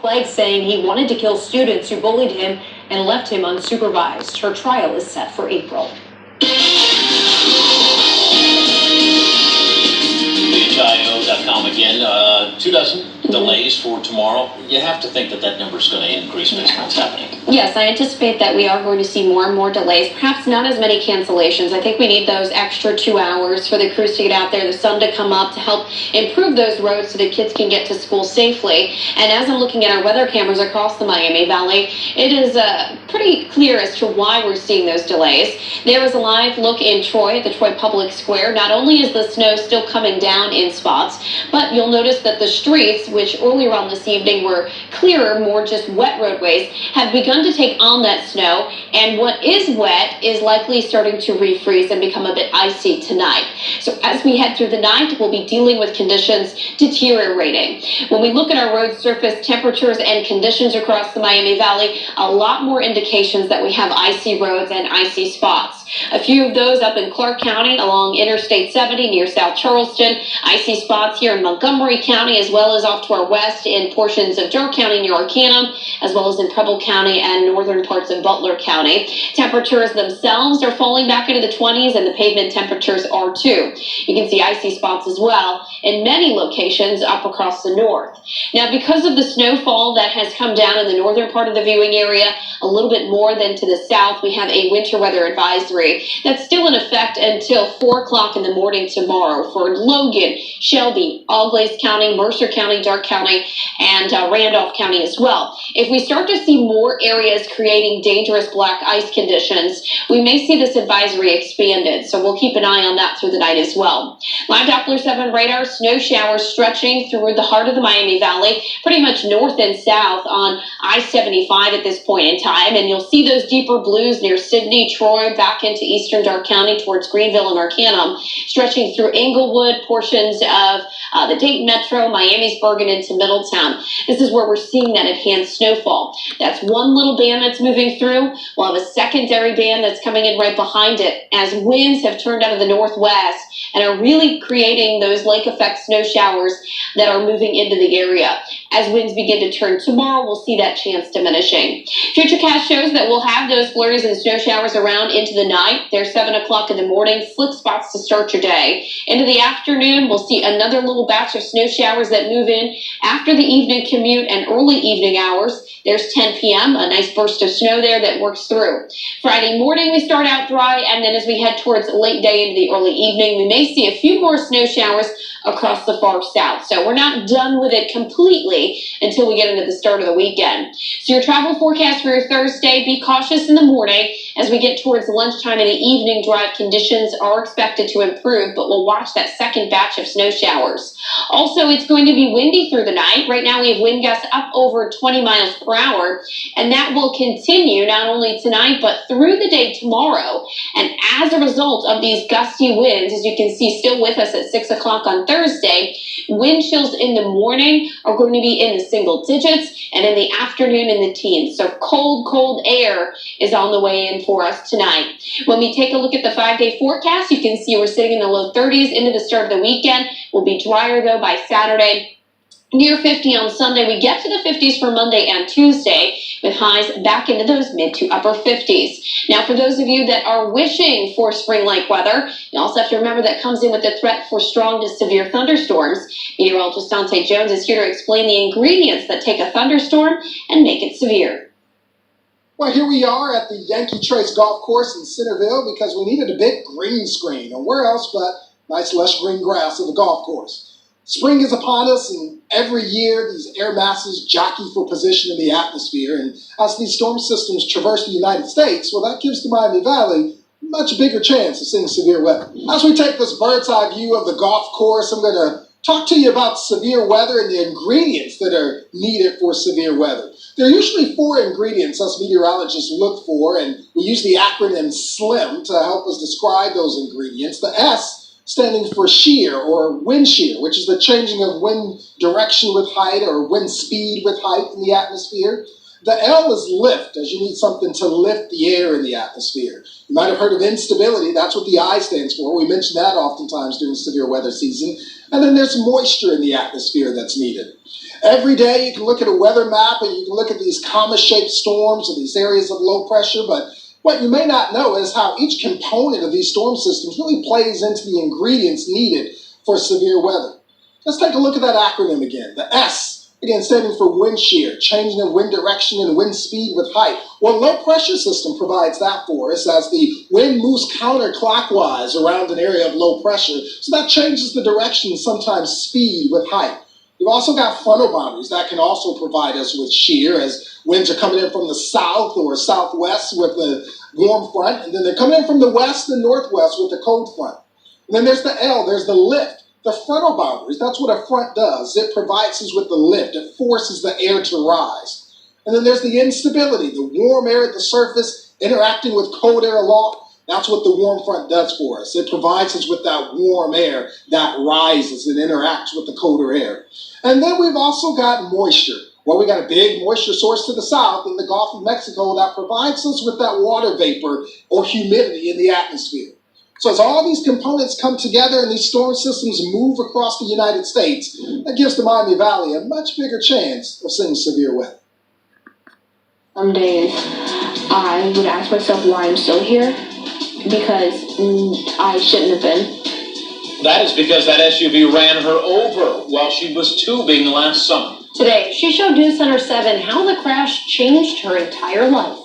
Flag saying he wanted to kill students who bullied him and left him unsupervised. Her trial is set for April. whio.com again. 24 delays for tomorrow. You have to think that number is going to increase based on what's happening. Yes, I anticipate that we are going to see more and more delays, perhaps not as many cancellations. I think we need those extra 2 hours for the crews to get out there, the sun to come up, to help improve those roads so that kids can get to school safely. And as I'm looking at our weather cameras across the Miami Valley, it is pretty clear as to why we're seeing those delays. There is a live look in Troy at the Troy Public Square. Not only is the snow still coming down in spots, but you'll notice that the streets, which earlier on this evening were clearer, more just wet roadways, have begun to take on that snow, and what is wet is likely starting to refreeze and become a bit icy tonight. So as we head through the night, we'll be dealing with conditions deteriorating. When we look at our road surface temperatures and conditions across the Miami Valley, a lot more indications that we have icy roads and icy spots. A few of those up in Clark County along Interstate 70 near South Charleston, icy spots here in Montgomery County, as well as off to our west in portions of Door County near Arcanum, as well as in Preble County and northern parts of Butler County. Temperatures themselves are falling back into the 20s, and the pavement temperatures are too. You can see icy spots as well in many locations up across the north. Now, because of the snowfall that has come down in the northern part of the viewing area, a little bit more than to the south, we have a winter weather advisory that's still in effect until 4 o'clock in the morning tomorrow for Logan, Shelby, Auglaize County, Mercer County, Darke County, and Randolph County as well. If we start to see more areas creating dangerous black ice conditions, we may see this advisory expanded, so we'll keep an eye on that through the night as well. Live Doppler 7 radar, snow showers stretching through the heart of the Miami Valley, pretty much north and south on I-75 at this point in time, and you'll see those deeper blues near Sidney, Troy, back into eastern Darke County towards Greenville and Arcanum, stretching through Englewood, portions of the Dayton Metro, Miamisburg, and into Middletown. This is where we're seeing that enhanced snowfall. That's one little band that's moving through. We'll have a secondary band that's coming in right behind it as winds have turned out of the northwest and are really creating those lake effect snow showers that are moving into the area. As winds begin to turn tomorrow, we'll see that chance diminishing. Futurecast shows that we'll have those flurries and snow showers around into the night. They're 7 o'clock in the morning, slick spots to start your day. Into the afternoon, we'll see another little batch of snow showers that move in after the evening commute and early evening hours. There's 10 p.m., a nice burst of snow there that works through. Friday morning, we start out dry, and then as we head towards late day into the early evening, we may see a few more snow showers across the far south. So we're not done with it completely until we get into the start of the weekend. So your travel forecast for your Thursday, be cautious in the morning. As we get towards lunchtime and the evening drive, conditions are expected to improve, but we'll watch that second batch of snow showers. Also, it's going to be windy through the night. Right now we have wind gusts up over 20 miles per hour, and that will continue not only tonight, but through the day tomorrow. And as a result of these gusty winds, as you can see still with us at 6 o'clock on Thursday, wind chills in the morning are going to be in the single digits, and in the afternoon in the teens. So cold air is on the way in for us tonight. When we take a look at the 5-day forecast, you can see we're sitting in the low 30s into the start of the weekend. We'll be drier though by Saturday. Near 50 on Sunday. We get to the 50s for Monday and Tuesday with highs back into those mid to upper 50s. Now, for those of you that are wishing for spring-like weather, you also have to remember that comes in with the threat for strong to severe thunderstorms. Meteorologist Dante Jones is here to explain the ingredients that take a thunderstorm and make it severe. Well, here we are at the Yankee Trace Golf Course in Centerville because we needed a big green screen. And where else but nice lush green grass of the golf course. Spring is upon us, and every year these air masses jockey for position in the atmosphere. And as these storm systems traverse the United States, well, that gives the Miami Valley a much bigger chance of seeing severe weather. As we take this bird's eye view of the golf course, I'm going to talk to you about severe weather and the ingredients that are needed for severe weather. There are usually 4 ingredients us meteorologists look for, and we use the acronym SLIM to help us describe those ingredients. The S standing for shear or wind shear, which is the changing of wind direction with height or wind speed with height in the atmosphere. The L is lift, as you need something to lift the air in the atmosphere. You might have heard of instability. That's what the I stands for. We mention that oftentimes during severe weather season. And then there's moisture in the atmosphere that's needed. Every day you can look at a weather map and you can look at these comma-shaped storms or these areas of low pressure, but what you may not know is how each component of these storm systems really plays into the ingredients needed for severe weather. Let's take a look at that acronym again. The S, again, standing for wind shear, changing the wind direction and wind speed with height. Well, low pressure system provides that for us as the wind moves counterclockwise around an area of low pressure, so that changes the direction and sometimes speed with height. We've also got frontal boundaries that can also provide us with shear as winds are coming in from the south or southwest with the warm front, and then they're coming in from the west and northwest with the cold front. And then there's the L, there's the lift. The frontal boundaries, that's what a front does. It provides us with the lift. It forces the air to rise. And then there's the instability, the warm air at the surface interacting with cold air aloft. That's what the warm front does for us. It provides us with that warm air that rises and interacts with the colder air. And then we've also got moisture. Well, we got a big moisture source to the south in the Gulf of Mexico that provides us with that water vapor or humidity in the atmosphere. So as all these components come together and these storm systems move across the United States, that gives the Miami Valley a much bigger chance of seeing severe weather. Some days I would ask myself why I'm still here, because I shouldn't have been. That is because that SUV ran her over while she was tubing last summer. Today, she showed News Center 7 how the crash changed her entire life.